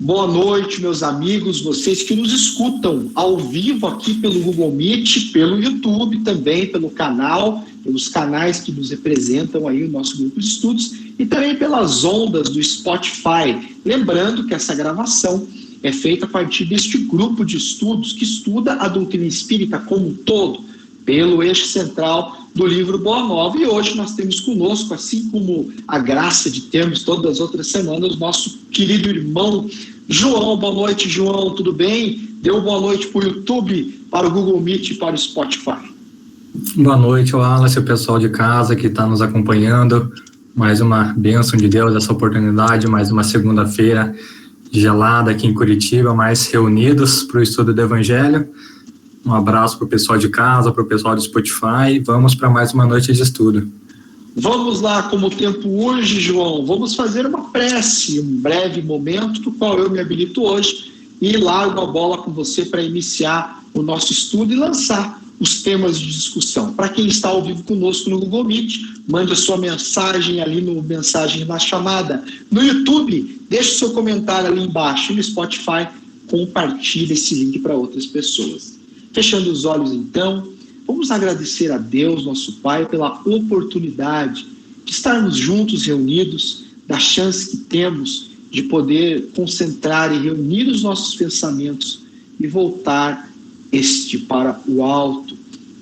Boa noite, meus amigos, vocês que nos escutam ao vivo aqui pelo Google Meet, pelo YouTube também, pelo canal, pelos canais que nos representam aí o nosso grupo de estudos e também pelas ondas do Spotify. Lembrando que essa gravação é feita a partir deste grupo de estudos que estuda a doutrina espírita como um todo, pelo eixo central do livro Boa Nova. E hoje nós temos conosco, assim como a graça de termos todas as outras semanas, nosso querido irmão João. Boa noite, João, tudo bem? Deu boa noite para o YouTube, para o Google Meet e para o Spotify. Boa noite, Wallace, o pessoal de casa que está nos acompanhando. Mais uma bênção de Deus, essa oportunidade, mais uma segunda-feira gelada aqui em Curitiba, mais reunidos para o estudo do Evangelho. Um abraço para o pessoal de casa, para o pessoal do Spotify. Vamos para mais uma noite de estudo. Vamos lá, como o tempo urge, João, vamos fazer uma prece, um breve momento, do qual eu me habilito hoje, e largo a bola com você para iniciar o nosso estudo e lançar os temas de discussão. Para quem está ao vivo conosco no Google Meet, mande a sua mensagem ali no Mensagem na Chamada. No YouTube, deixe o seu comentário ali embaixo. E no Spotify, compartilhe esse link para outras pessoas. Fechando os olhos, então, vamos agradecer a Deus, nosso Pai, pela oportunidade de estarmos juntos, reunidos, da chance que temos de poder concentrar e reunir os nossos pensamentos e voltar para o alto.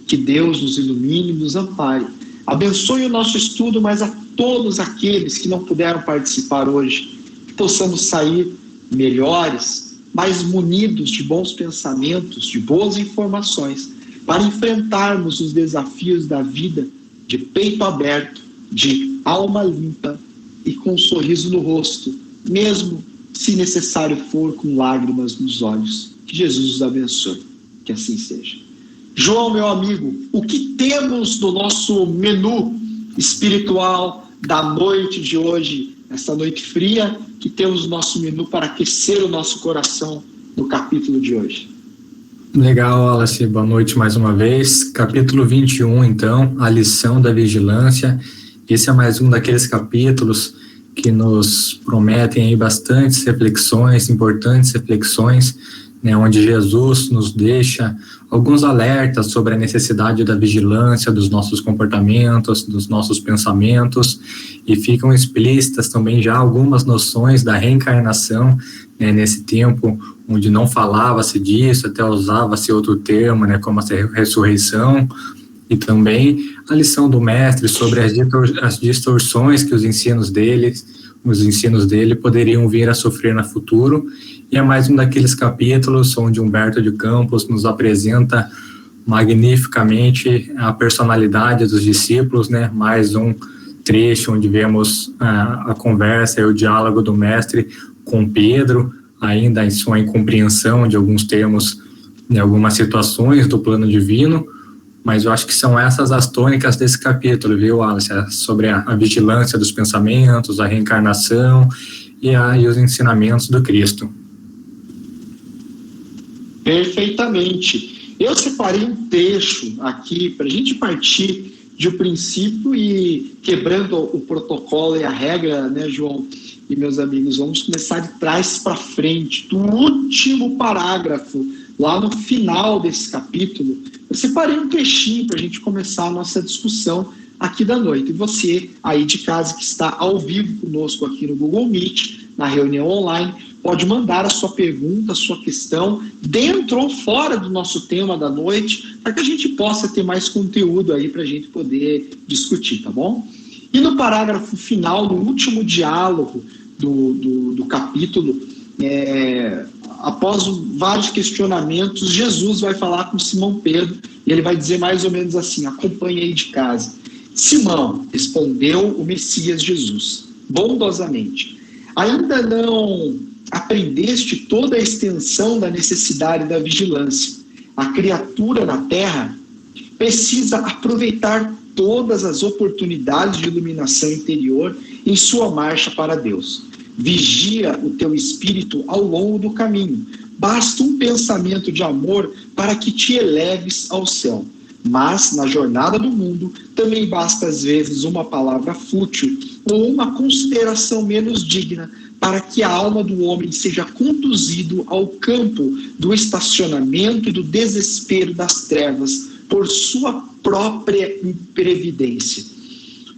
Que Deus nos ilumine e nos ampare. Abençoe o nosso estudo, mas a todos aqueles que não puderam participar hoje, que possamos sair melhores, mais munidos de bons pensamentos, de boas informações, para enfrentarmos os desafios da vida de peito aberto, de alma limpa e com um sorriso no rosto, mesmo se necessário for com lágrimas nos olhos. Que Jesus os abençoe, que assim seja. João, meu amigo, o que temos no nosso menu espiritual da noite de hoje, essa noite fria, que temos no nosso menu para aquecer o nosso coração no capítulo de hoje? Legal, Wallace, boa noite mais uma vez. Capítulo 21, então, a lição da vigilância. Esse é mais um daqueles capítulos que nos prometem aí bastantes reflexões, importantes reflexões, né, onde Jesus nos deixa alguns alertas sobre a necessidade da vigilância dos nossos comportamentos, dos nossos pensamentos, e ficam explícitas também já algumas noções da reencarnação, né, nesse tempo onde não falava-se disso, até usava-se outro termo, né, como a ressurreição, e também a lição do mestre sobre as distorções que os ensinos dele poderiam vir a sofrer no futuro. E é mais um daqueles capítulos onde Humberto de Campos nos apresenta magnificamente a personalidade dos discípulos, né? Mais um trecho onde vemos a conversa e o diálogo do mestre com Pedro, ainda em sua incompreensão de alguns termos, em algumas situações do plano divino, mas eu acho que são essas as tônicas desse capítulo, viu, Alice? Sobre a vigilância dos pensamentos, a reencarnação e os ensinamentos do Cristo. Perfeitamente. Eu separei um trecho aqui para a gente partir de um princípio e quebrando o protocolo e a regra, né, João e meus amigos, vamos começar de trás para frente, do último parágrafo, lá no final desse capítulo. Eu separei um trechinho para a gente começar a nossa discussão aqui da noite. E você aí de casa que está ao vivo conosco aqui no Google Meet, na reunião online, pode mandar a sua pergunta, a sua questão, dentro ou fora do nosso tema da noite, para que a gente possa ter mais conteúdo aí para a gente poder discutir, tá bom? E no parágrafo final, no último diálogo do capítulo, após vários questionamentos, Jesus vai falar com Simão Pedro e ele vai dizer mais ou menos assim: acompanhe aí de casa. Simão, respondeu o Messias Jesus, bondosamente, ainda não aprendeste toda a extensão da necessidade da vigilância. A criatura na terra precisa aproveitar todas as oportunidades de iluminação interior em sua marcha para Deus. Vigia o teu espírito ao longo do caminho. Basta um pensamento de amor para que te eleves ao céu. Mas, na jornada do mundo, também basta às vezes uma palavra fútil ou uma consideração menos digna para que a alma do homem seja conduzido ao campo do estacionamento e do desespero das trevas por sua própria imprevidência.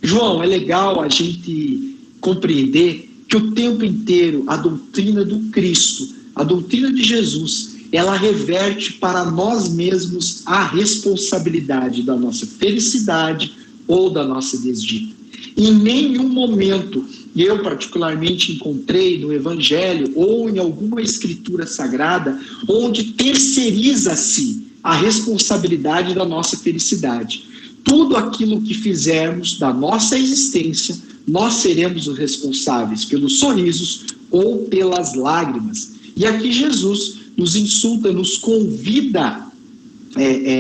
João, é legal a gente compreender que o tempo inteiro a doutrina do Cristo, a doutrina de Jesus, ela reverte para nós mesmos a responsabilidade da nossa felicidade ou da nossa desdita. Em nenhum momento eu particularmente encontrei no Evangelho ou em alguma escritura sagrada onde terceiriza-se a responsabilidade da nossa felicidade. Tudo aquilo que fizermos da nossa existência, nós seremos os responsáveis pelos sorrisos ou pelas lágrimas. E aqui Jesus nos insulta, nos convida,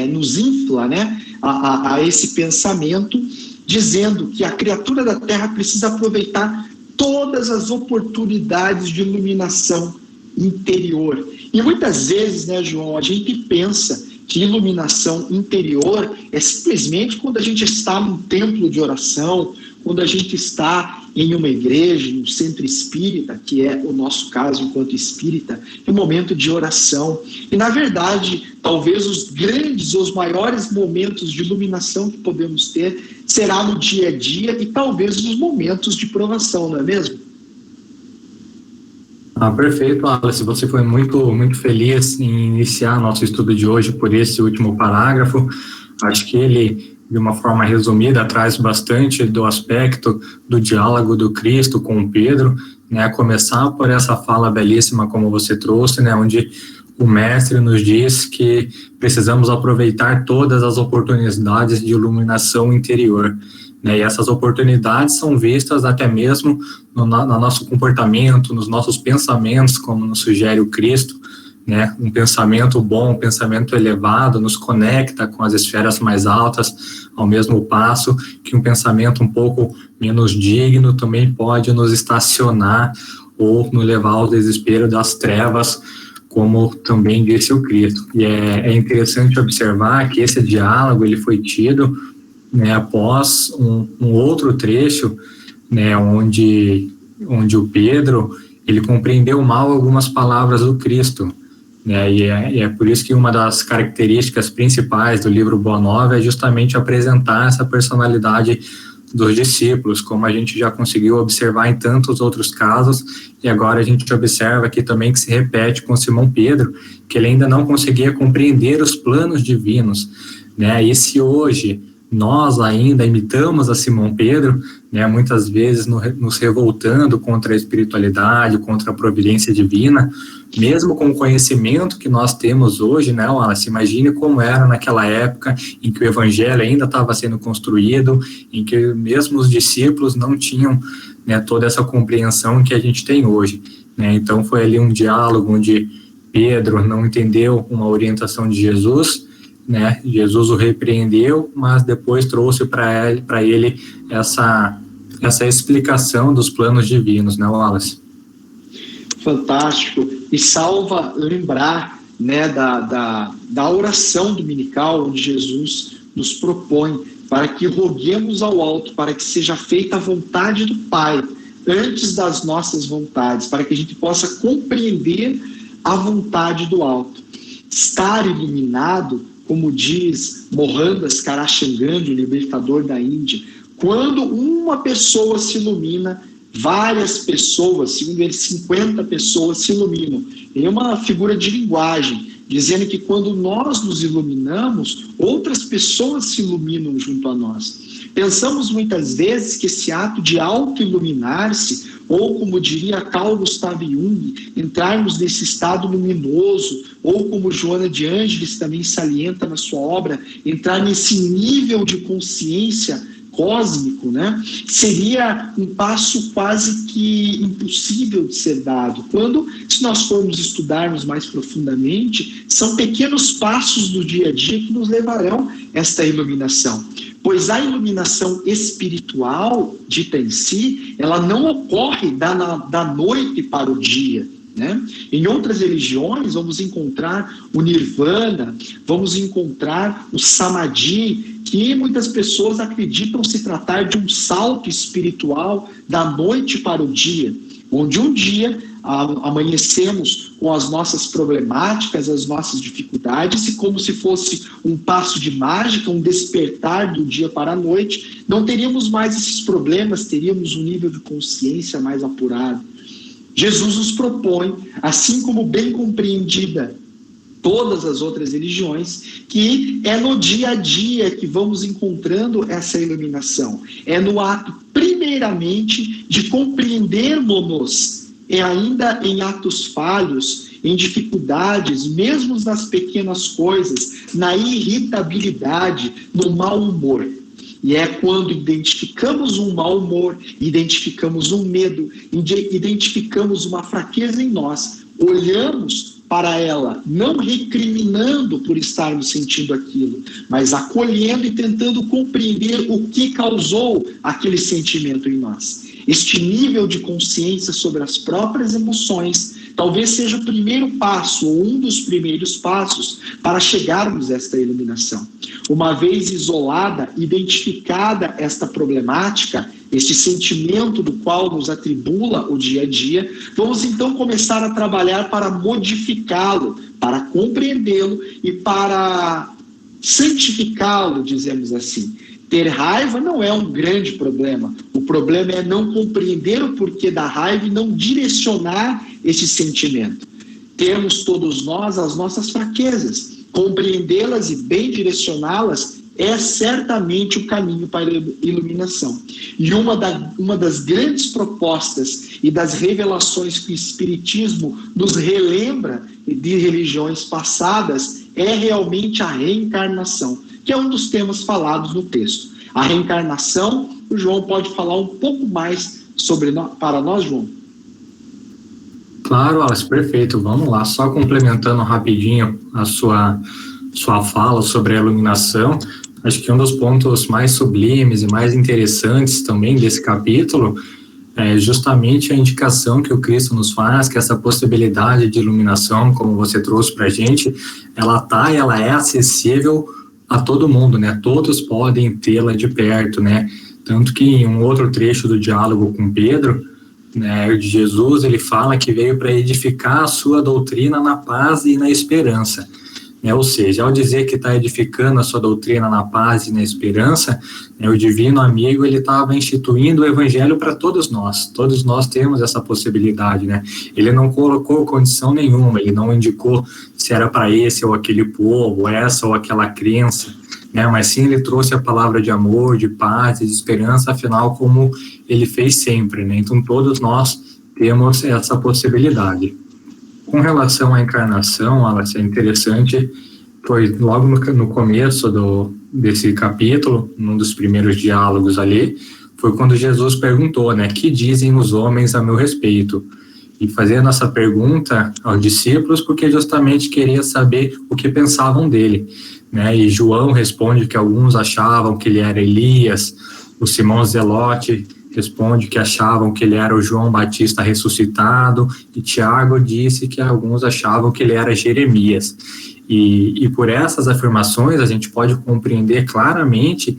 nos infla, né, a esse pensamento, dizendo que a criatura da terra precisa aproveitar todas as oportunidades de iluminação interior. E muitas vezes, né, João, a gente pensa que iluminação interior é simplesmente quando a gente está num templo de oração, quando a gente está em uma igreja, em um centro espírita, que é o nosso caso enquanto espírita, em um momento de oração. E, na verdade, talvez os grandes, os maiores momentos de iluminação que podemos ter será no dia a dia e talvez nos momentos de provação, não é mesmo? Perfeito, Alice. Você foi muito feliz em iniciar nosso estudo de hoje por esse último parágrafo. Acho que ele, de uma forma resumida, traz bastante do aspecto do diálogo do Cristo com o Pedro, né? A começar por essa fala belíssima como você trouxe, né? Onde o mestre nos diz que precisamos aproveitar todas as oportunidades de iluminação interior, né? E essas oportunidades são vistas até mesmo no nosso comportamento, nos nossos pensamentos, como nos sugere o Cristo, né? Um pensamento bom, um pensamento elevado nos conecta com as esferas mais altas, ao mesmo passo que um pensamento um pouco menos digno também pode nos estacionar ou nos levar ao desespero das trevas, como também disse o Cristo. E é interessante observar que esse diálogo ele foi tido, né, após um outro trecho, né, onde o Pedro ele compreendeu mal algumas palavras do Cristo, né, e é por isso que uma das características principais do livro Boa Nova é justamente apresentar essa personalidade dos discípulos, como a gente já conseguiu observar em tantos outros casos, e agora a gente observa aqui também que se repete com Simão Pedro, que ele ainda não conseguia compreender os planos divinos, né, e se hoje nós ainda imitamos a Simão Pedro, né, muitas vezes nos revoltando contra a espiritualidade, contra a providência divina, mesmo com o conhecimento que nós temos hoje, né, Wallace, imagine como era naquela época em que o evangelho ainda estava sendo construído, em que mesmo os discípulos não tinham, né, toda essa compreensão que a gente tem hoje, né. Então foi ali um diálogo onde Pedro não entendeu uma orientação de Jesus, né? Jesus o repreendeu, mas depois trouxe para ele essa explicação dos planos divinos, né, Wallace? Fantástico. E salva lembrar, né, da oração dominical, onde Jesus nos propõe para que roguemos ao alto, para que seja feita a vontade do Pai, antes das nossas vontades, para que a gente possa compreender a vontade do alto. Estar iluminado, como diz Mohandas Karachandani, o libertador da Índia, quando uma pessoa se ilumina, várias pessoas, segundo ele, 50 pessoas se iluminam. Ele é uma figura de linguagem, dizendo que quando nós nos iluminamos, outras pessoas se iluminam junto a nós. Pensamos muitas vezes que esse ato de auto-iluminar-se, ou como diria Carl Gustav Jung, entrarmos nesse estado luminoso, ou como Joana de Ângeles também salienta na sua obra, entrar nesse nível de consciência cósmico, né, seria um passo quase que impossível de ser dado. Quando, se nós formos estudarmos mais profundamente, são pequenos passos do dia a dia que nos levarão a esta iluminação. Pois a iluminação espiritual, dita em si, ela não ocorre da noite para o dia, né? Em outras religiões, vamos encontrar o Nirvana, vamos encontrar o Samadhi, que muitas pessoas acreditam se tratar de um salto espiritual da noite para o dia. onde um dia amanhecemos com as nossas problemáticas, as nossas dificuldades, e como se fosse um passo de mágica, um despertar do dia para a noite, não teríamos mais esses problemas, teríamos um nível de consciência mais apurado. Jesus nos propõe, assim como bem compreendida todas as outras religiões, que é no dia a dia que vamos encontrando essa iluminação. É no ato, primeiramente, de compreendermos, e ainda em atos falhos, em dificuldades, mesmo nas pequenas coisas, na irritabilidade, no mau humor. E é quando identificamos um mau humor, identificamos um medo, identificamos uma fraqueza em nós, olhamos para ela, não recriminando por estarmos sentindo aquilo, mas acolhendo e tentando compreender o que causou aquele sentimento em nós. Este nível de consciência sobre as próprias emoções talvez seja o primeiro passo, ou um dos primeiros passos, para chegarmos a esta iluminação. Uma vez isolada, identificada esta problemática, este sentimento do qual nos atribula o dia a dia, vamos então começar a trabalhar para modificá-lo, para compreendê-lo e para santificá-lo, dizemos assim. Ter raiva não é um grande problema. O problema é não compreender o porquê da raiva e não direcionar esse sentimento. Temos todos nós as nossas fraquezas. Compreendê-las e bem direcioná-las é certamente o caminho para a iluminação. E uma das grandes propostas e das revelações que o Espiritismo nos relembra de religiões passadas é realmente a reencarnação, que é um dos temas falados no texto. A reencarnação, o João pode falar um pouco mais sobre para nós, João? Claro, Alice, perfeito. Vamos lá, só complementando rapidinho a sua fala sobre a iluminação. Acho que um dos pontos mais sublimes e mais interessantes também desse capítulo é justamente a indicação que o Cristo nos faz, que essa possibilidade de iluminação, como você trouxe para a gente, ela é acessível a todo mundo, né? Todos podem tê-la de perto, né? Tanto que em um outro trecho do diálogo com Pedro, né, de Jesus, ele fala que veio para edificar a sua doutrina na paz e na esperança. Ou seja, ao dizer que está edificando a sua doutrina na paz e na esperança, o divino amigo ele estava instituindo o evangelho para todos nós temos essa possibilidade, né? Ele não colocou condição nenhuma, ele não indicou se era para esse ou aquele povo, essa ou aquela crença, né? Mas sim ele trouxe a palavra de amor, de paz e de esperança, afinal como ele fez sempre, né? Então todos nós temos essa possibilidade. Com relação à encarnação, Alice, é interessante, foi logo no começo desse capítulo, num dos primeiros diálogos ali, foi quando Jesus perguntou, né, que dizem os homens a meu respeito? E fazendo essa pergunta aos discípulos, porque justamente queria saber o que pensavam dele, né? E João responde que alguns achavam que ele era Elias, o Simão Zelote responde que achavam que ele era o João Batista ressuscitado, e Tiago disse que alguns achavam que ele era Jeremias. E por essas afirmações a gente pode compreender claramente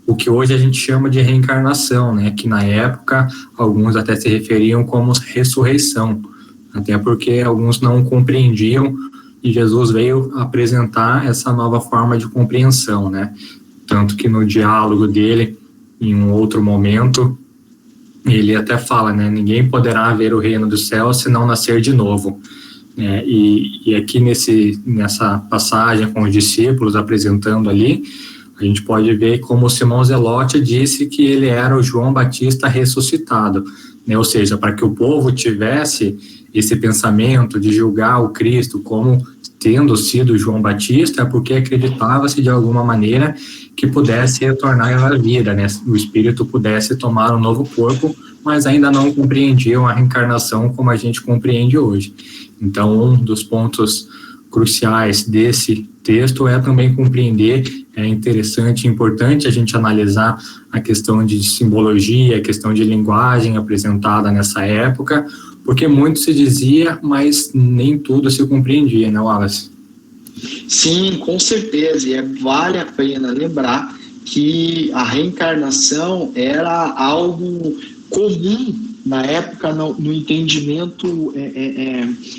o que hoje a gente chama de reencarnação, né? Que na época alguns até se referiam como ressurreição, até porque alguns não compreendiam e Jesus veio apresentar essa nova forma de compreensão, né? Tanto que no diálogo dele, em um outro momento, ele até fala, né, ninguém poderá ver o reino do céu se não nascer de novo. E aqui nessa passagem com os discípulos apresentando ali, a gente pode ver como Simão Zelote disse que ele era o João Batista ressuscitado, né? Ou seja, para que o povo tivesse esse pensamento de julgar o Cristo como tendo sido João Batista, porque acreditava-se de alguma maneira que pudesse retornar à vida, né? O Espírito pudesse tomar um novo corpo, mas ainda não compreendiam a reencarnação como a gente compreende hoje. Então, um dos pontos cruciais desse texto é também compreender, é interessante e importante a gente analisar a questão de simbologia, a questão de linguagem apresentada nessa época, porque muito se dizia, mas nem tudo se compreendia, né, Wallace? Sim, com certeza, e vale a pena lembrar que a reencarnação era algo comum na época no entendimento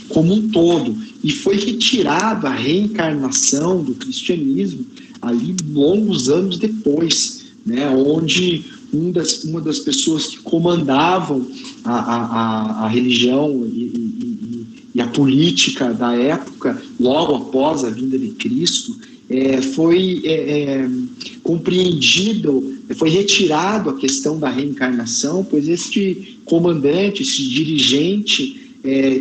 como um todo, e foi retirada a reencarnação do cristianismo ali longos anos depois, né, onde uma das pessoas que comandavam a religião e a política da época, logo após a vinda de Cristo, foi compreendido, foi retirado a questão da reencarnação, pois este comandante, esse dirigente,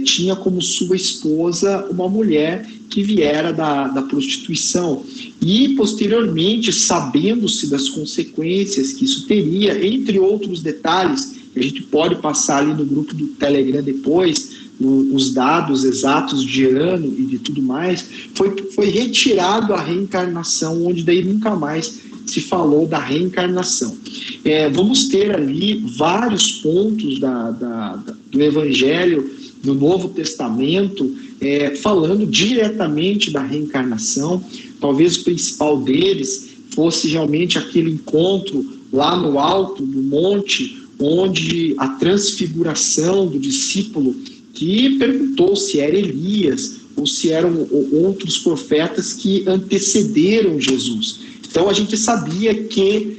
tinha como sua esposa uma mulher que viera da prostituição. E, posteriormente, sabendo-se das consequências que isso teria, entre outros detalhes, que a gente pode passar ali no grupo do Telegram depois, os dados exatos de ano e de tudo mais, foi retirado a reencarnação, onde daí nunca mais se falou da reencarnação. Vamos ter ali vários pontos do Evangelho, do Novo Testamento, falando diretamente da reencarnação. Talvez o principal deles fosse realmente aquele encontro lá no alto do monte, onde a transfiguração do discípulo que perguntou se era Elias ou se eram outros profetas que antecederam Jesus. Então a gente sabia que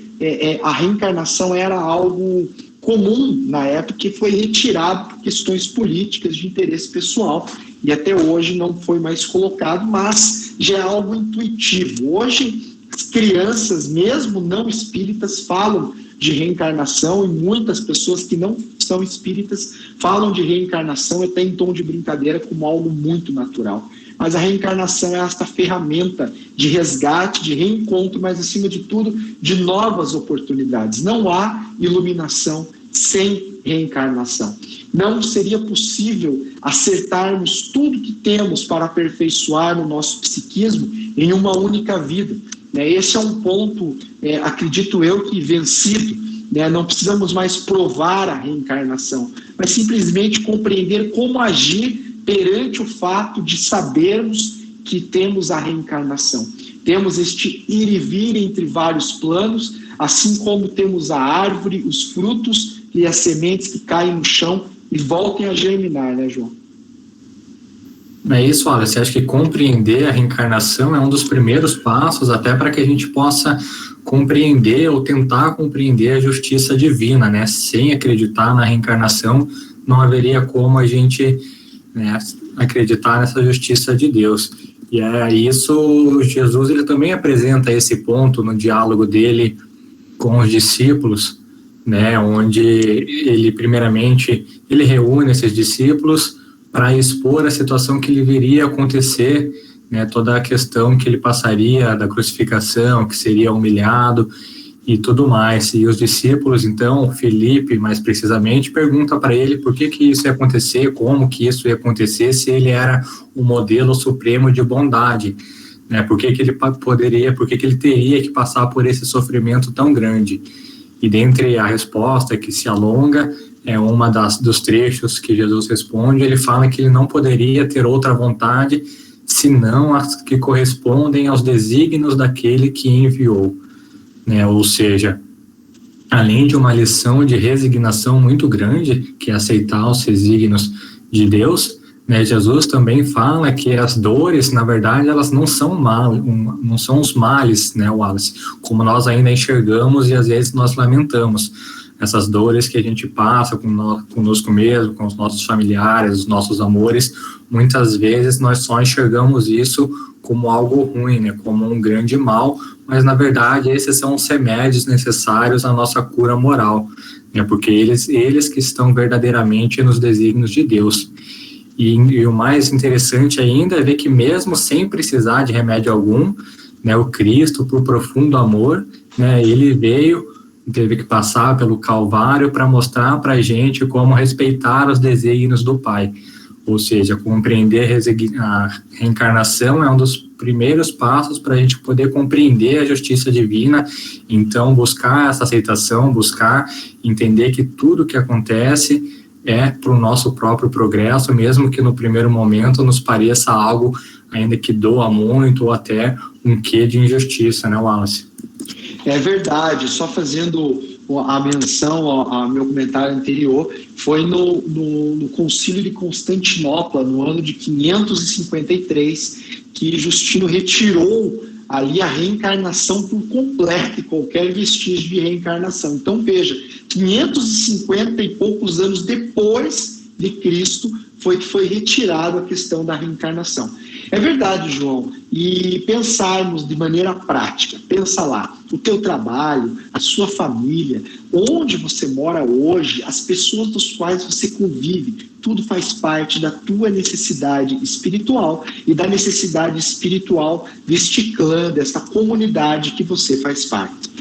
a reencarnação era algo comum na época, e foi retirado por questões políticas de interesse pessoal, e até hoje não foi mais colocado, mas já é algo intuitivo. Hoje as crianças, mesmo não espíritas, falam de reencarnação, e muitas pessoas que não são espíritas falam de reencarnação até em tom de brincadeira, como algo muito natural. Mas a reencarnação é esta ferramenta de resgate, de reencontro, mas acima de tudo, de novas oportunidades. Não há iluminação sem reencarnação. Não seria possível acertarmos tudo que temos para aperfeiçoar o nosso psiquismo em uma única vida. Esse é um ponto, acredito eu, que vencido. Não precisamos mais provar a reencarnação, mas simplesmente compreender como agir perante o fato de sabermos que temos a reencarnação. Temos este ir e vir entre vários planos, assim como temos a árvore, os frutos e as sementes que caem no chão e voltem a germinar, né, João? É isso, olha, você acha que compreender a reencarnação é um dos primeiros passos até para que a gente possa compreender ou tentar compreender a justiça divina, né? Sem acreditar na reencarnação, não haveria como a gente acreditar nessa justiça de Deus. E isso, Jesus ele também apresenta esse ponto no diálogo dele com os discípulos, né? Onde ele, primeiramente, ele reúne esses discípulos para expor a situação que lhe viria a acontecer, né, toda a questão que ele passaria da crucificação, que seria humilhado e tudo mais. E os discípulos, então, Felipe, mais precisamente, pergunta para ele por que isso ia acontecer, como que isso ia acontecer, se ele era o modelo supremo de bondade, né, por que ele teria que passar por esse sofrimento tão grande. E dentre a resposta que se alonga, uma dos trechos que Jesus responde, ele fala que ele não poderia ter outra vontade senão as que correspondem aos desígnios daquele que enviou, né? Ou seja, além de uma lição de resignação muito grande, que é aceitar os desígnios de Deus, né, Jesus também fala que as dores, na verdade, elas não são não são os males, né, Wallace, como nós ainda enxergamos e às vezes nós lamentamos. Essas dores que a gente passa conosco mesmo, com os nossos familiares, os nossos amores, muitas vezes nós só enxergamos isso como algo ruim, né, como um grande mal, mas na verdade esses são os remédios necessários à nossa cura moral, né, porque eles que estão verdadeiramente nos desígnios de Deus. E o mais interessante ainda é ver que mesmo sem precisar de remédio algum, né, o Cristo, por profundo amor, né, ele teve que passar pelo Calvário para mostrar para a gente como respeitar os desígnios do Pai. Ou seja, compreender a reencarnação é um dos primeiros passos para a gente poder compreender a justiça divina. Então, buscar essa aceitação, buscar entender que tudo que acontece é para o nosso próprio progresso, mesmo que no primeiro momento nos pareça algo ainda que doa muito ou até um quê de injustiça, né, Wallace? É verdade, só fazendo a menção ao meu comentário anterior, foi no Concílio de Constantinopla, no ano de 553, que Justino retirou ali a reencarnação por completo e qualquer vestígio de reencarnação. Então veja, 550 e poucos anos depois de Cristo foi que foi retirada a questão da reencarnação. É verdade, João, e pensarmos de maneira prática, pensa lá, o teu trabalho, a sua família, onde você mora hoje, as pessoas dos quais você convive, tudo faz parte da tua necessidade espiritual e da necessidade espiritual deste clã, desta comunidade que você faz parte.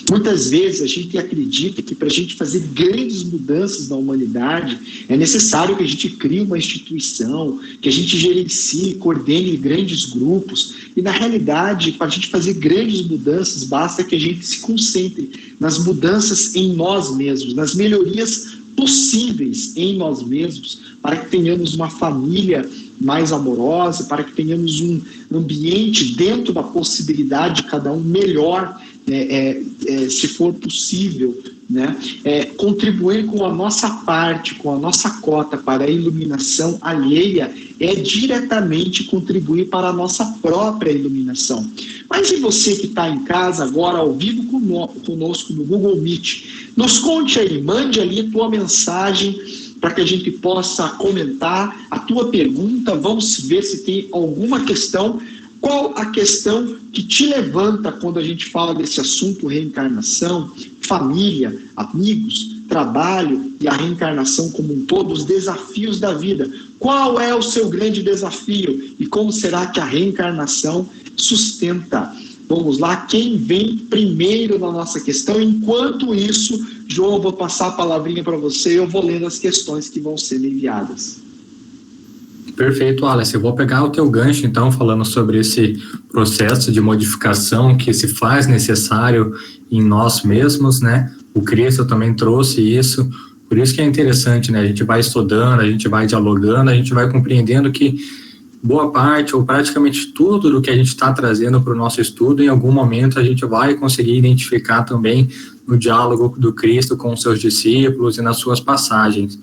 Muitas vezes a gente acredita que para a gente fazer grandes mudanças na humanidade é necessário que a gente crie uma instituição, que a gente gerencie, coordene grandes grupos, e na realidade, para a gente fazer grandes mudanças, basta que a gente se concentre nas mudanças em nós mesmos, nas melhorias possíveis em nós mesmos, para que tenhamos uma família mais amorosa, para que tenhamos um ambiente dentro da possibilidade de cada um melhor, se for possível, né? Contribuir com a nossa parte, com a nossa cota para a iluminação alheia é diretamente contribuir para a nossa própria iluminação. Mas e você que está em casa agora ao vivo conosco no Google Meet? Nos conte aí, mande ali a tua mensagem para que a gente possa comentar a tua pergunta. Vamos ver se tem alguma questão. Qual a questão que te levanta quando a gente fala desse assunto reencarnação, família, amigos, trabalho e a reencarnação como um todo, os desafios da vida? Qual é o seu grande desafio e como será que a reencarnação sustenta? Vamos lá, quem vem primeiro na nossa questão? Enquanto isso, João, eu vou passar a palavrinha para você e eu vou lendo as questões que vão ser enviadas. Perfeito, Wallace. Eu vou pegar o teu gancho, então, falando sobre esse processo de modificação que se faz necessário em nós mesmos, né? O Cristo também trouxe isso, por isso que é interessante, né? A gente vai estudando, a gente vai dialogando, a gente vai compreendendo que boa parte ou praticamente tudo do que a gente está trazendo para o nosso estudo, em algum momento a gente vai conseguir identificar também no diálogo do Cristo com os seus discípulos e nas suas passagens.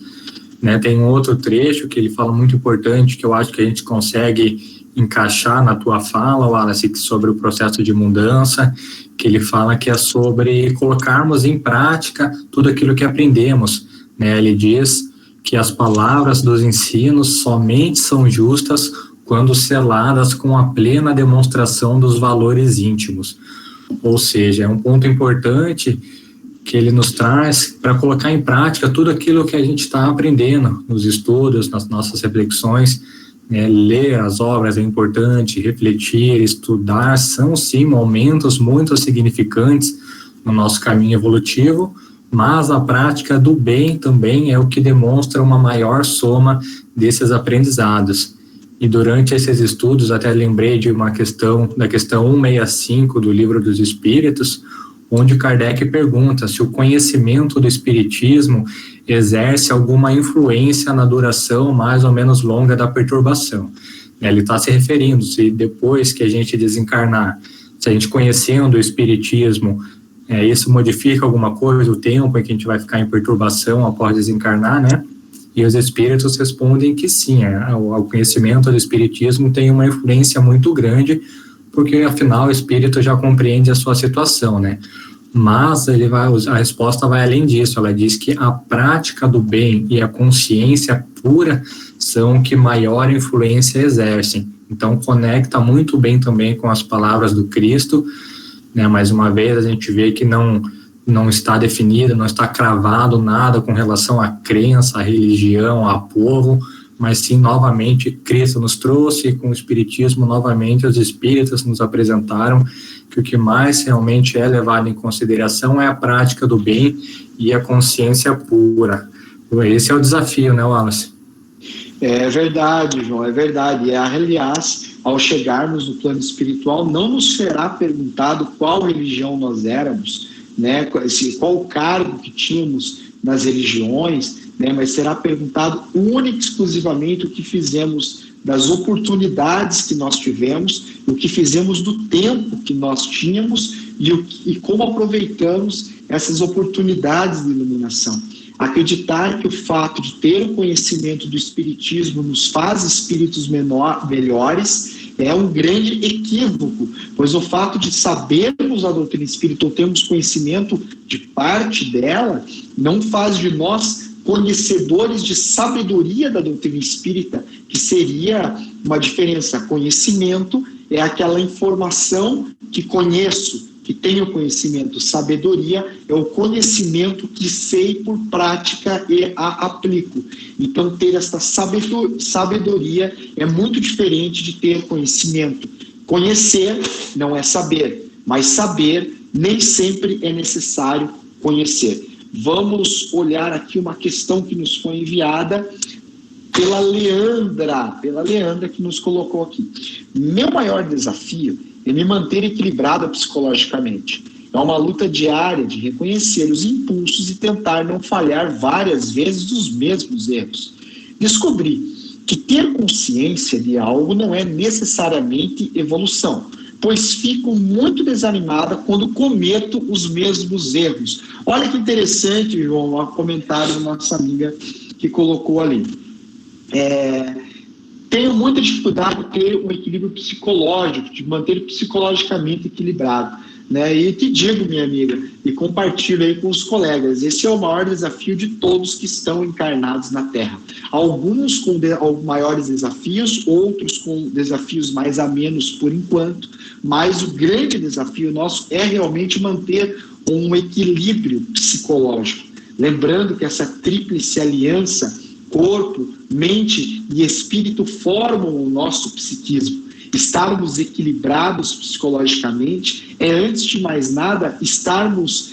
Né, tem um outro trecho que ele fala muito importante, que eu acho que a gente consegue encaixar na tua fala, Wallace, sobre o processo de mudança, que ele fala que é sobre colocarmos em prática tudo aquilo que aprendemos. Né? Ele diz que as palavras dos ensinos somente são justas quando seladas com a plena demonstração dos valores íntimos. Ou seja, é um ponto importante que ele nos traz para colocar em prática tudo aquilo que a gente está aprendendo nos estudos, nas nossas reflexões, né? Ler as obras é importante, refletir, estudar, são sim momentos muito significantes no nosso caminho evolutivo, mas a prática do bem também é o que demonstra uma maior soma desses aprendizados. E durante esses estudos, até lembrei de uma questão, da questão 165 do Livro dos Espíritos, onde Kardec pergunta se o conhecimento do Espiritismo exerce alguma influência na duração mais ou menos longa da perturbação. Ele está se referindo, se depois que a gente desencarnar, se a gente conhecendo o Espiritismo, isso modifica alguma coisa, o tempo em que a gente vai ficar em perturbação após desencarnar, né? E os Espíritos respondem que sim, o conhecimento do Espiritismo tem uma influência muito grande, porque afinal o espírito já compreende a sua situação, né? Mas a resposta vai além disso, ela diz que a prática do bem e a consciência pura são que maior influência exercem. Então conecta muito bem também com as palavras do Cristo, né? Mais uma vez a gente vê que não está definido, não está cravado nada com relação à crença, à religião, a povo, mas sim, novamente, Cristo nos trouxe, com o Espiritismo, novamente, os Espíritas nos apresentaram que o que mais realmente é levado em consideração é a prática do bem e a consciência pura. Esse é o desafio, né, Wallace? É verdade, João, é verdade. E, aliás, ao chegarmos no plano espiritual, não nos será perguntado qual religião nós éramos, né, qual o cargo que tínhamos nas religiões, né, mas será perguntado única e exclusivamente o que fizemos das oportunidades que nós tivemos, o que fizemos do tempo que nós tínhamos e como aproveitamos essas oportunidades de iluminação. Acreditar que o fato de ter o conhecimento do Espiritismo nos faz espíritos melhores é um grande equívoco, pois o fato de sabermos a doutrina espírita ou termos conhecimento de parte dela não faz de nós conhecedores de sabedoria da doutrina espírita, que seria uma diferença. Conhecimento é aquela informação que conheço, que tenho conhecimento. Sabedoria é o conhecimento que sei por prática e a aplico. Então, ter esta sabedoria é muito diferente de ter conhecimento. Conhecer não é saber, mas saber nem sempre é necessário conhecer. Vamos olhar aqui uma questão que nos foi enviada pela Leandra que nos colocou aqui. Meu maior desafio é me manter equilibrada psicologicamente. É uma luta diária de reconhecer os impulsos e tentar não falhar várias vezes dos mesmos erros. Descobri que ter consciência de algo não é necessariamente evolução, pois fico muito desanimada quando cometo os mesmos erros. Olha que interessante, João, o comentário da nossa amiga que colocou ali. Tenho muita dificuldade de ter um equilíbrio psicológico, de manter psicologicamente equilibrado, né? E te digo, minha amiga, e compartilho aí com os colegas, esse é o maior desafio de todos que estão encarnados na Terra. Alguns com maiores desafios, outros com desafios mais amenos por enquanto, mas o grande desafio nosso é realmente manter um equilíbrio psicológico. Lembrando que essa tríplice aliança, corpo, mente e espírito, formam o nosso psiquismo. Estarmos equilibrados psicologicamente é, antes de mais nada, estarmos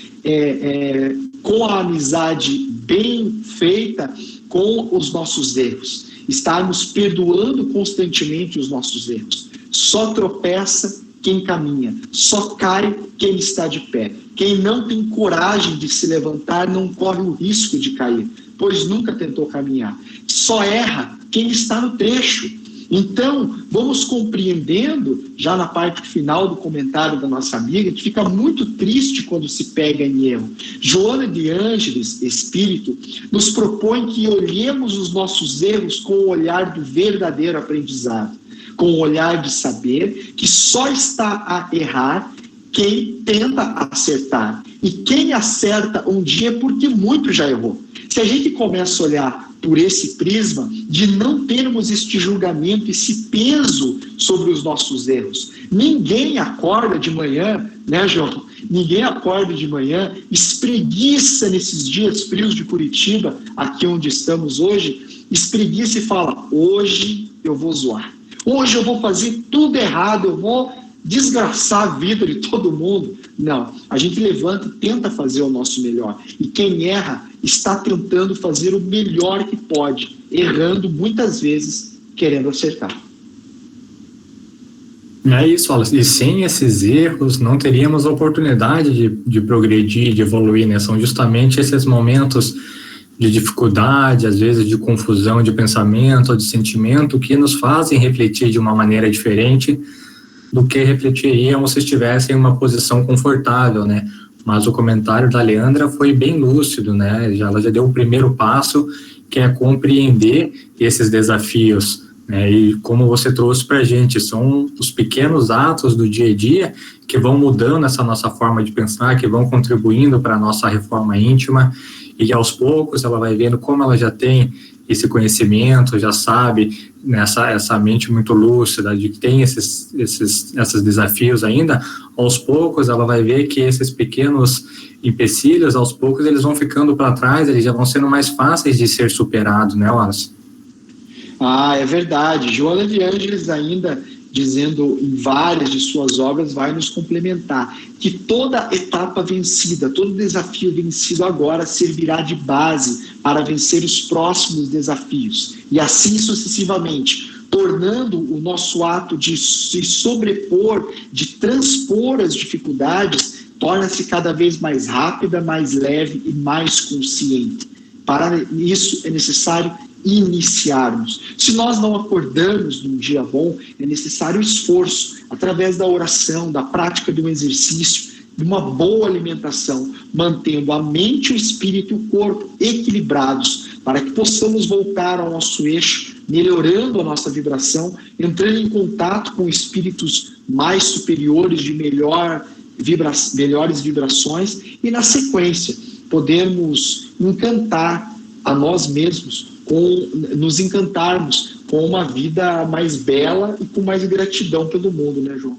com a amizade bem feita com os nossos erros, estarmos perdoando constantemente os nossos erros. Só tropeça quem caminha, só cai quem está de pé. Quem não tem coragem de se levantar não corre o risco de cair, pois nunca tentou caminhar. Só erra quem está no trecho. Então, vamos compreendendo, já na parte final do comentário da nossa amiga, que fica muito triste quando se pega em erro. Joana de Ângeles, Espírito, nos propõe que olhemos os nossos erros com o olhar do verdadeiro aprendizado, com o olhar de saber que só está a errar quem tenta acertar. E quem acerta um dia é porque muito já errou. Se a gente começa a olhar por esse prisma de não termos este julgamento, esse peso sobre os nossos erros. Ninguém acorda de manhã, né, João? Ninguém acorda de manhã, espreguiça nesses dias frios de Curitiba, aqui onde estamos hoje, espreguiça e fala, hoje eu vou zoar. Hoje eu vou fazer tudo errado, eu vou desgraçar a vida de todo mundo. Não, a gente levanta e tenta fazer o nosso melhor. E quem erra está tentando fazer o melhor que pode, errando muitas vezes, querendo acertar. É isso, Wallace. E sem esses erros não teríamos a oportunidade de progredir, de evoluir, né? São justamente esses momentos de dificuldade, às vezes de confusão de pensamento ou de sentimento, que nos fazem refletir de uma maneira diferente do que refletiríamos se estivessem em uma posição confortável, né? Mas o comentário da Leandra foi bem lúcido, né? Ela já deu o primeiro passo, que é compreender esses desafios, né? E como você trouxe para a gente, são os pequenos atos do dia a dia que vão mudando essa nossa forma de pensar, que vão contribuindo para a nossa reforma íntima, e aos poucos ela vai vendo como ela já tem esse conhecimento, já sabe, essa mente muito lúcida, de que tem esses desafios ainda. Aos poucos ela vai ver que esses pequenos empecilhos, aos poucos eles vão ficando para trás, eles já vão sendo mais fáceis de ser superados, né, Wallace? É verdade. Joana de Ângeles ainda, dizendo em várias de suas obras, vai nos complementar que toda etapa vencida, todo desafio vencido agora servirá de base para vencer os próximos desafios, e assim sucessivamente, tornando o nosso ato de se sobrepor, de transpor as dificuldades, torna-se cada vez mais rápida, mais leve e mais consciente. Para isso é necessário iniciarmos. Se nós não acordamos num dia bom, é necessário esforço, através da oração, da prática de um exercício, de uma boa alimentação, mantendo a mente, o espírito e o corpo equilibrados, para que possamos voltar ao nosso eixo, melhorando a nossa vibração, entrando em contato com espíritos mais superiores, de melhores vibrações, e na sequência podemos encantar a nós mesmos, nos encantarmos com uma vida mais bela e com mais gratidão pelo mundo, né, João?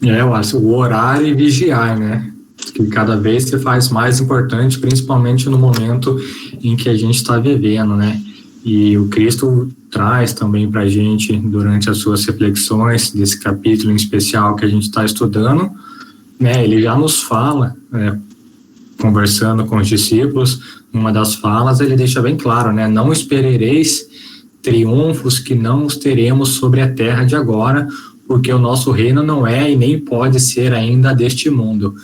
Eu acho, o orar e vigiar, né? Que cada vez se faz mais importante, principalmente no momento em que a gente está vivendo, né? E o Cristo traz também para a gente, durante as suas reflexões, desse capítulo em especial que a gente está estudando, né? Ele já nos fala, conversando com os discípulos, numa das falas, ele deixa bem claro, né? Não esperereis triunfos que não os teremos sobre a terra de agora, porque o nosso reino não é e nem pode ser ainda deste mundo,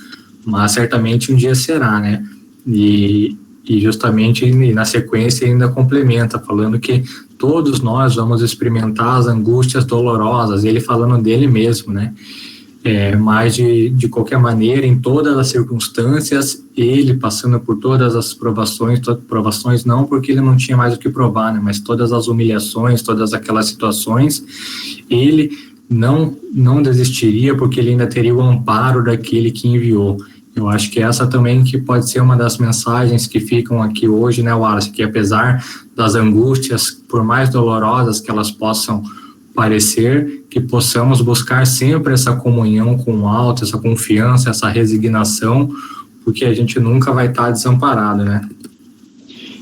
mas certamente um dia será, né? E justamente na sequência ainda complementa, falando que todos nós vamos experimentar as angústias dolorosas, ele falando dele mesmo, né? Mas de qualquer maneira, em todas as circunstâncias, ele passando por todas as provações não porque ele não tinha mais o que provar, né? Mas todas as humilhações, todas aquelas situações, ele não desistiria, porque ele ainda teria o amparo daquele que enviou. Eu acho que essa também que pode ser uma das mensagens que ficam aqui hoje, né, Wallace, que apesar das angústias, por mais dolorosas que elas possam parecer, que possamos buscar sempre essa comunhão com o alto, essa confiança, essa resignação, porque a gente nunca vai estar desamparado, né?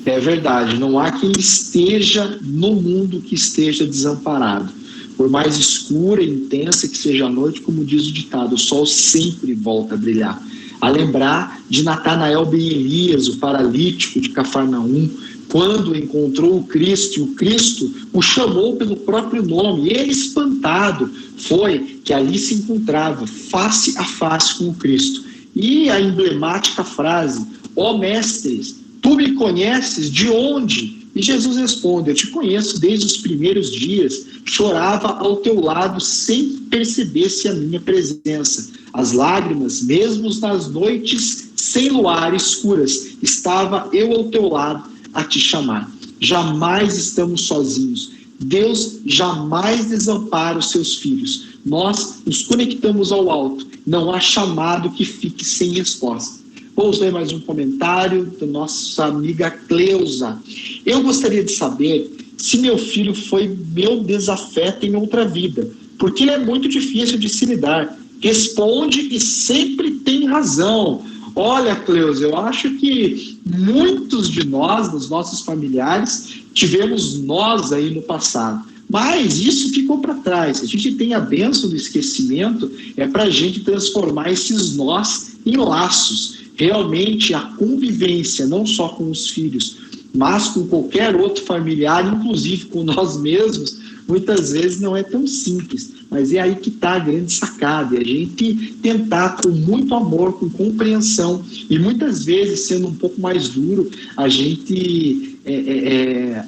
É verdade, não há quem esteja no mundo que esteja desamparado. Por mais escura e intensa que seja a noite, como diz o ditado, o sol sempre volta a brilhar. A lembrar de Natanael ben Elias, o paralítico de Cafarnaum, quando encontrou o Cristo, e o Cristo o chamou pelo próprio nome, e ele, espantado, foi que ali se encontrava, face a face com o Cristo. E a emblemática frase, ó mestres, tu me conheces de onde? E Jesus responde, eu te conheço desde os primeiros dias, chorava ao teu lado sem perceber-se a minha presença. As lágrimas, mesmo nas noites sem luar escuras, estava eu ao teu lado a te chamar. Jamais estamos sozinhos. Deus jamais desampara os seus filhos. Nós nos conectamos ao alto. Não há chamado que fique sem resposta. Vamos ler mais um comentário da nossa amiga Cleusa. Eu gostaria de saber se meu filho foi meu desafeto em outra vida, porque ele é muito difícil de se lidar. Responde e sempre tem razão. Olha, Cleusa, eu acho que muitos de nós, dos nossos familiares, tivemos nós aí no passado. Mas isso ficou para trás. A gente tem a bênção do esquecimento, é para a gente transformar esses nós em laços. Realmente a convivência, não só com os filhos, mas com qualquer outro familiar, inclusive com nós mesmos, muitas vezes não é tão simples. Mas é aí que está a grande sacada, é a gente tentar com muito amor, com compreensão, e muitas vezes, sendo um pouco mais duro, a gente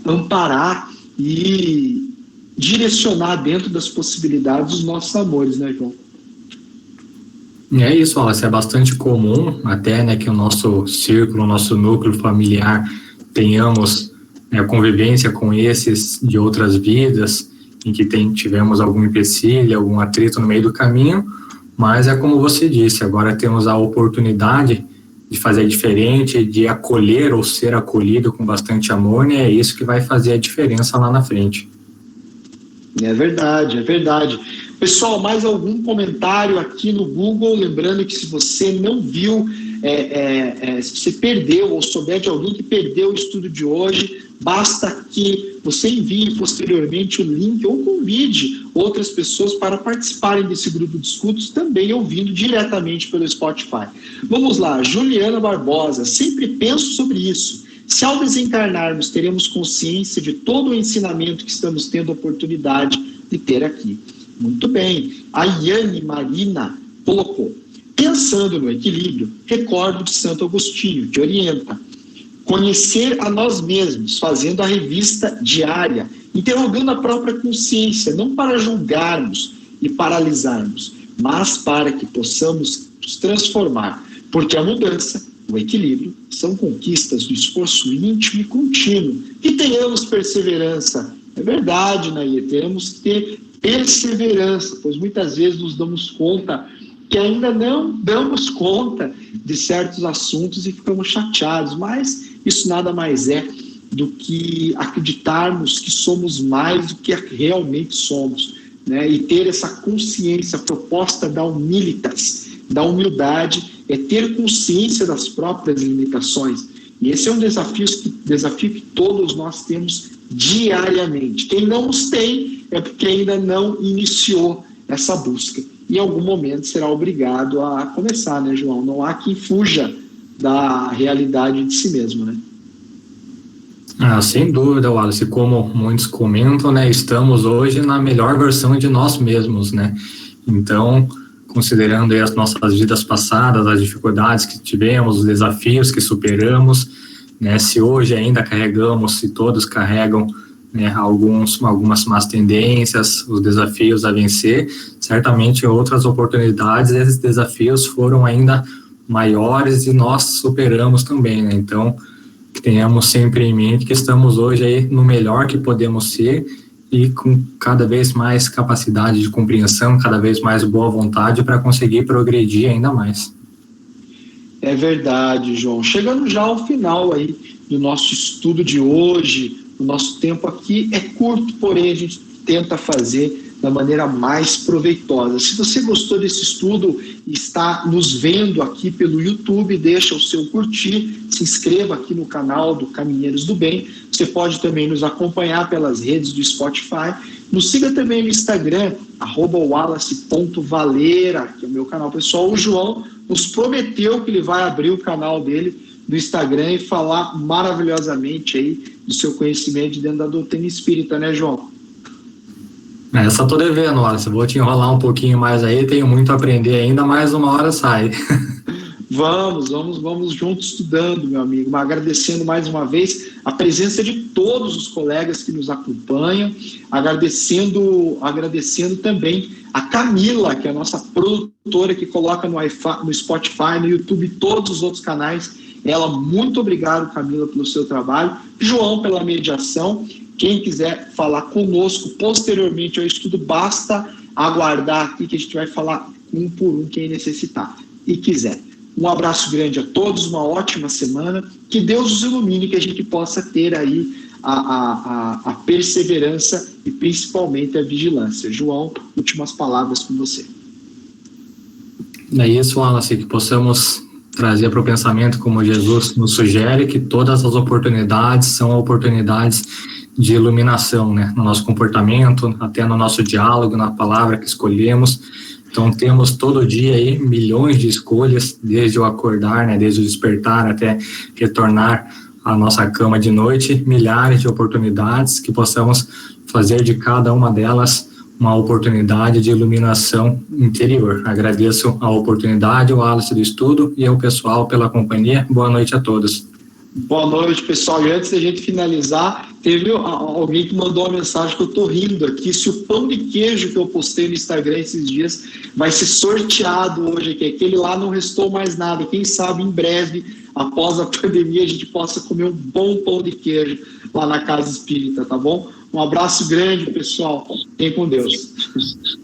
amparar e direcionar dentro das possibilidades os nossos amores, né, João? É isso, Wallace, é bastante comum até, né, que o nosso círculo, o nosso núcleo familiar tenhamos convivência com esses de outras vidas, em que tivemos algum empecilho, algum atrito no meio do caminho, mas é como você disse, agora temos a oportunidade de fazer diferente, de acolher ou ser acolhido com bastante amor, né? É isso que vai fazer a diferença lá na frente. É verdade, é verdade. Pessoal, mais algum comentário aqui no Google? Lembrando que se você não viu, se você perdeu ou souber de alguém que perdeu o estudo de hoje, basta que você envie posteriormente o link ou convide outras pessoas para participarem desse grupo de estudos, também ouvindo diretamente pelo Spotify. Vamos lá, Juliana Barbosa, sempre penso sobre isso. Se ao desencarnarmos teremos consciência de todo o ensinamento que estamos tendo a oportunidade de ter aqui. Muito bem. A Yane Marina colocou, pensando no equilíbrio, recordo de Santo Agostinho, que orienta, conhecer a nós mesmos, fazendo a revista diária, interrogando a própria consciência, não para julgarmos e paralisarmos, mas para que possamos nos transformar, porque a mudança, o equilíbrio, são conquistas do esforço íntimo e contínuo. E tenhamos perseverança. É verdade, Nair, temos que ter perseverança, pois muitas vezes nos damos conta que ainda não damos conta de certos assuntos e ficamos chateados, mas isso nada mais é do que acreditarmos que somos mais do que realmente somos, né? E ter essa consciência, a proposta da humilitas, da humildade, é ter consciência das próprias limitações. E esse é um desafio que todos nós temos diariamente. Quem não os tem é porque ainda não iniciou essa busca. Em algum momento será obrigado a começar, né, João? Não há quem fuja da realidade de si mesmo, né? Sem dúvida, Wallace, como muitos comentam, né, estamos hoje na melhor versão de nós mesmos, né? Então, considerando aí as nossas vidas passadas, as dificuldades que tivemos, os desafios que superamos, né, se hoje ainda carregamos, se todos carregam, né, algumas más tendências, os desafios a vencer, certamente outras oportunidades, esses desafios foram ainda maiores e nós superamos também, né? Então, que tenhamos sempre em mente que estamos hoje aí no melhor que podemos ser e com cada vez mais capacidade de compreensão, cada vez mais boa vontade para conseguir progredir ainda mais. É verdade, João. Chegando já ao final aí do nosso estudo de hoje, o nosso tempo aqui é curto, porém a gente tenta fazer da maneira mais proveitosa. Se você gostou desse estudo e está nos vendo aqui pelo YouTube, deixa o seu curtir, se inscreva aqui no canal do Caminheiros do Bem. Você pode também nos acompanhar pelas redes do Spotify. Nos siga também no Instagram, @wallace.valeira, que é o meu canal pessoal. O João nos prometeu que ele vai abrir o canal dele do Instagram e falar maravilhosamente aí do seu conhecimento dentro da doutrina espírita, né, João? Essa tô devendo, Wallace. Vou te enrolar um pouquinho mais aí, tenho muito a aprender ainda, mais uma hora sai. Vamos juntos estudando, meu amigo, mas agradecendo mais uma vez a presença de todos os colegas que nos acompanham, agradecendo também a Camila, que é a nossa produtora, que coloca no Spotify, no YouTube, todos os outros canais. Ela, muito obrigado, Camila, pelo seu trabalho. João, pela mediação. Quem quiser falar conosco posteriormente ao estudo, basta aguardar aqui que a gente vai falar um por um quem necessitar e quiser. Um abraço grande a todos, uma ótima semana, que Deus os ilumine, que a gente possa ter aí a perseverança e principalmente a vigilância. João, últimas palavras com você. É isso, Wallace, que possamos trazer para o pensamento, como Jesus nos sugere, que todas as oportunidades são oportunidades de iluminação, né, no nosso comportamento, até no nosso diálogo, na palavra que escolhemos. Então, temos todo dia aí milhões de escolhas, desde o acordar, né, desde o despertar até retornar à nossa cama de noite, milhares de oportunidades que possamos fazer de cada uma delas uma oportunidade de iluminação interior. Agradeço a oportunidade, o Wallace do estudo e ao pessoal pela companhia. Boa noite a todos. Boa noite, pessoal. E antes da gente finalizar, teve alguém que mandou uma mensagem que eu estou rindo aqui. Se o pão de queijo que eu postei no Instagram esses dias vai ser sorteado hoje aqui, aquele lá não restou mais nada. Quem sabe em breve, após a pandemia, a gente possa comer um bom pão de queijo lá na Casa Espírita, tá bom? Um abraço grande, pessoal. Fiquem com Deus.